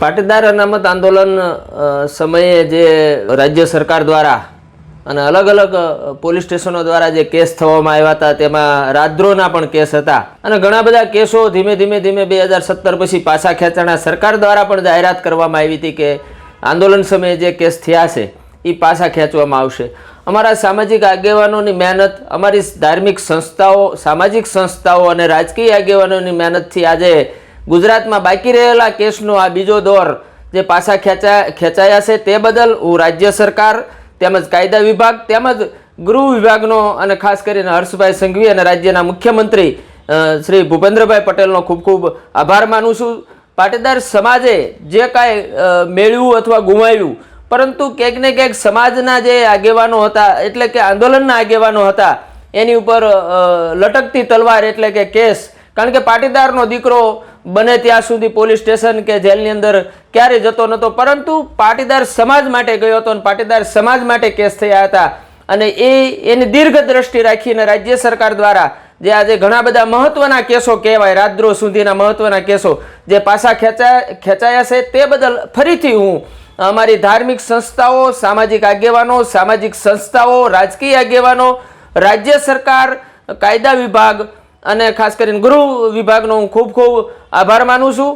પાટીદાર અનામત આંદોલન સમયે જે રાજ્ય સરકાર દ્વારા અને અલગ અલગ પોલીસ સ્ટેશનો દ્વારા જે કેસ થવામાં આવ્યા હતા તેમાં રાજદ્રોહના પણ કેસ હતા અને ઘણા બધા કેસો ધીમે ધીમે 2017 પછી પાછા ખેંચાણા. સરકાર દ્વારા પણ જાહેરાત કરવામાં આવી હતી કે આંદોલન સમયે જે કેસ થયા છે એ પાછા ખેંચવામાં આવશે. અમારા સામાજિક આગેવાનોની મહેનત, અમારી ધાર્મિક સંસ્થાઓ, સામાજિક સંસ્થાઓ અને રાજકીય આગેવાનોની મહેનતથી આજે ગુજરાતમાં બાકી રહેલા કેસનો આ બીજો દોર જે પાછા ખેંચાયા છે તે બદલ હું રાજ્ય સરકાર તેમજ કાયદા વિભાગ તેમજ ગૃહ વિભાગનો અને ખાસ કરીને હર્ષભાઈ સંઘવી અને રાજ્યના મુખ્યમંત્રી શ્રી ભૂપેન્દ્રભાઈ પટેલનો ખૂબ ખૂબ આભાર માનું છું. પાટીદાર સમાજે જે કાંઈ મેળવ્યું અથવા ગુમાવ્યું, પરંતુ ક્યાંક ને ક્યાંક સમાજના જે આગેવાનો હતા એટલે કે આંદોલનના આગેવાનો હતા એની ઉપર લટકતી તલવાર એટલે કે કેસ. કારણ કે પાટીદારનો દીકરો બને ત્યાં સુધી પોલીસ સ્ટેશન કે જેલની અંદર ક્યારે જતો નહોતો, પરંતુ પાટીદાર સમાજ માટે ગયો હતો અને પાટીદાર સમાજ માટે કેસ થયા હતા. અને એની દીર્ઘ દ્રષ્ટિ રાખીને રાજ્ય સરકાર દ્વારા જે આજે ઘણા બધા મહત્વના કેસો કહેવાય, રાજદ્રોહ સુધીના મહત્વના કેસો જે પાછા ખેંચાયા છે તે બદલ ફરીથી હું અમારી ધાર્મિક સંસ્થાઓ, સામાજિક આગેવાનો, સામાજિક સંસ્થાઓ, રાજકીય આગેવાનો, રાજ્ય સરકાર, કાયદા વિભાગ અને ખાસ કરીને ગૃહ વિભાગનો હું ખૂબ ખૂબ આભાર માનું છું.